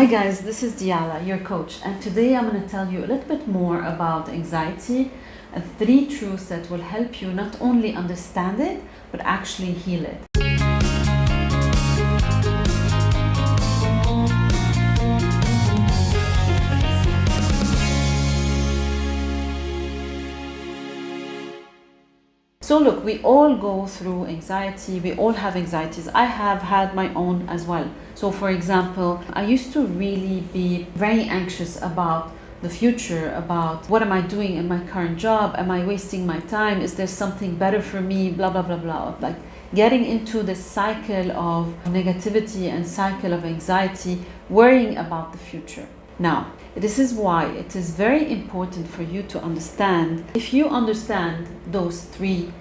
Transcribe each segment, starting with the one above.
Hi guys, this is Diala, your coach, and today I'm going to tell you a little bit more about anxiety and 3 truths that will help you not only understand it, but actually heal it. So look, we all go through anxiety, we all have anxieties. I have had my own as well. So for example, I used to really be very anxious about the future, about what am I doing in my current job? Am I wasting my time? Is there something better for me? Blah, blah, blah, blah. Like getting into this cycle of negativity and cycle of anxiety, worrying about the future. Now, this is why it is very important for you to understand. If you understand those 3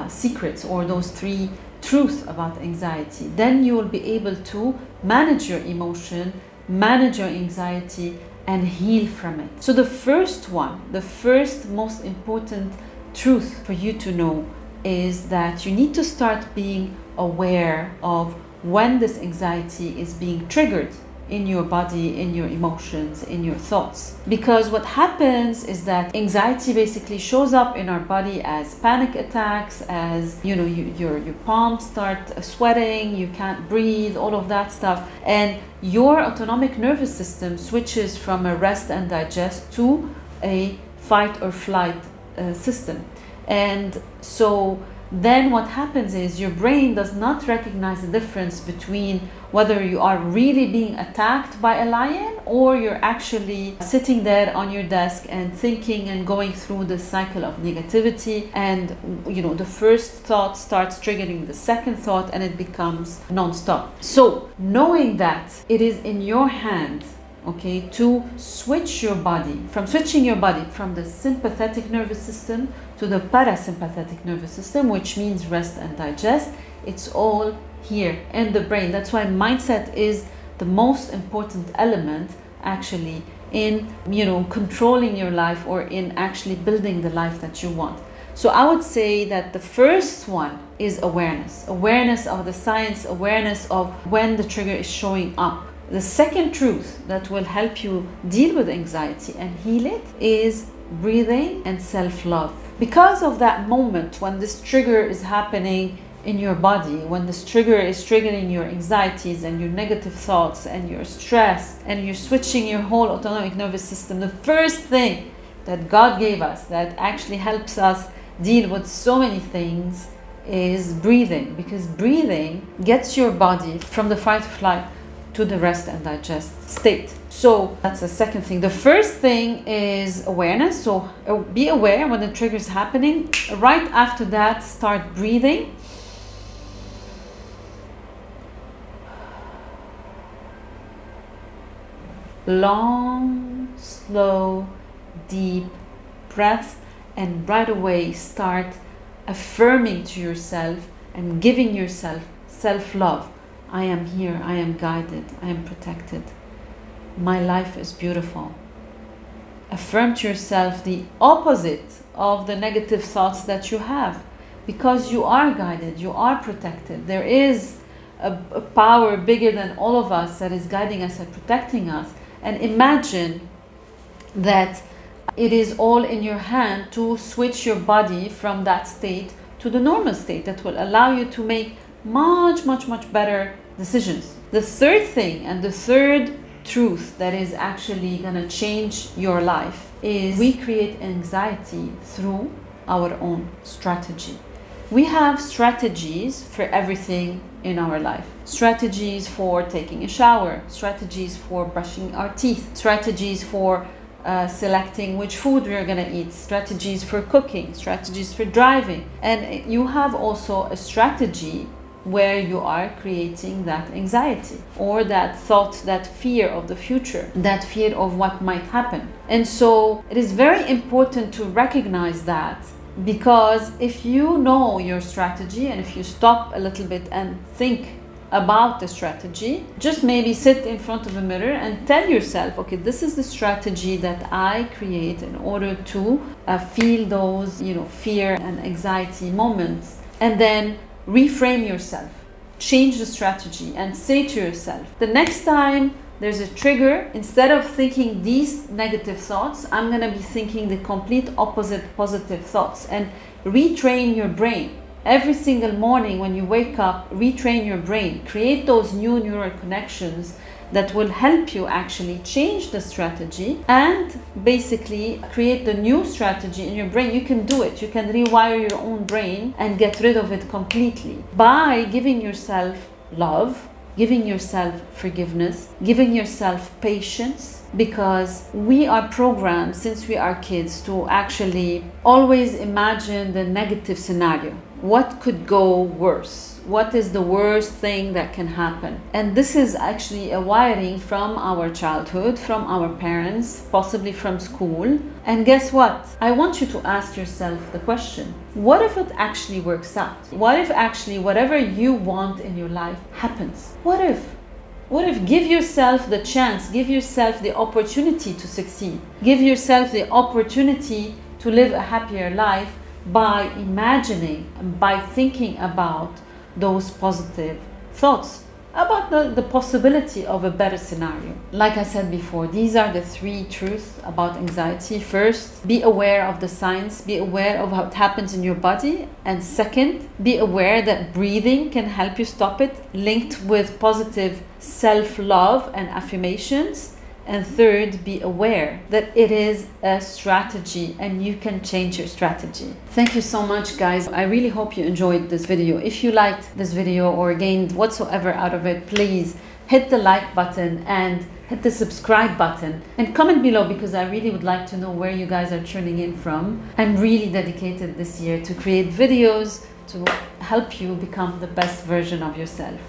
secrets or those 3 truths about anxiety, then you will be able to manage your emotion, manage your anxiety, and heal from it. So the first one, the first most important truth for you to know is that you need to start being aware of when this anxiety is being triggered in your body, in your emotions, in your thoughts. Because what happens is that anxiety basically shows up in our body as panic attacks, as your palms start sweating, you can't breathe, all of that stuff. And your autonomic nervous system switches from a rest and digest to a fight or flight system. And so then what happens is your brain does not recognize the difference between whether you are really being attacked by a lion or you're actually sitting there on your desk and thinking and going through the cycle of negativity, and the first thought starts triggering the second thought and it becomes non-stop. So knowing that it is in your hand, okay, to switch your body from the sympathetic nervous system to the parasympathetic nervous system, which means rest and digest. It's all here in the brain. That's why mindset is the most important element actually in controlling your life or in actually building the life that you want. So I would say that the first one is awareness of the science, awareness of when the trigger is showing up. The second truth that will help you deal with anxiety and heal it is breathing and self-love. Because of that moment when this trigger is happening in your body, when this trigger is triggering your anxieties and your negative thoughts and your stress, and you're switching your whole autonomic nervous system, the first thing that God gave us that actually helps us deal with so many things is breathing. Because breathing gets your body from the fight or flight to the rest and digest state. So that's the second thing. The first thing is awareness. So be aware when the trigger is happening. Right after that, start breathing. Long, slow, deep breaths, and right away start affirming to yourself and giving yourself self-love. I am here, I am guided, I am protected. My life is beautiful. Affirm to yourself the opposite of the negative thoughts that you have, because you are guided, you are protected. There is a power bigger than all of us that is guiding us and protecting us. And imagine that it is all in your hand to switch your body from that state to the normal state that will allow you to make much, much, much better decisions. The third thing and the third truth that is actually going to change your life is we create anxiety through our own strategy. We have strategies for everything in our life. Strategies for taking a shower, strategies for brushing our teeth, strategies for selecting which food we're going to eat, strategies for cooking, strategies for driving. And you have also a strategy where you are creating that anxiety or that thought, that fear of the future, that fear of what might happen. And so it is very important to recognize that, because if you know your strategy and if you stop a little bit and think about the strategy, just maybe sit in front of a mirror and tell yourself, okay, this is the strategy that I create in order to feel those, fear and anxiety moments, and then reframe yourself, change the strategy and say to yourself, the next time there's a trigger. Instead of thinking these negative thoughts, I'm going to be thinking the complete opposite positive thoughts, and retrain your brain. Every single morning when you wake up, retrain your brain. Create those new neural connections that will help you actually change the strategy and basically create the new strategy in your brain. You can do it. You can rewire your own brain and get rid of it completely by giving yourself love, giving yourself forgiveness, giving yourself patience, because we are programmed since we are kids to actually always imagine the negative scenario. What could go worse? What is the worst thing that can happen? And this is actually a wiring from our childhood, from our parents, possibly from school. And guess what? I want you to ask yourself the question, what if it actually works out? What if actually whatever you want in your life happens? What if? What if? Give yourself the chance, give yourself the opportunity to succeed. Give yourself the opportunity to live a happier life by imagining and by thinking about those positive thoughts about the possibility of a better scenario. Like I said before, these are the 3 truths about anxiety. First, be aware of the signs, be aware of what happens in your body. And second, be aware that breathing can help you stop it, linked with positive self-love and affirmations. And third, be aware that it is a strategy and you can change your strategy. Thank you so much, guys. I really hope you enjoyed this video. If you liked this video or gained whatsoever out of it, please hit the like button and hit the subscribe button and comment below, because I really would like to know where you guys are tuning in from. I'm really dedicated this year to create videos to help you become the best version of yourself.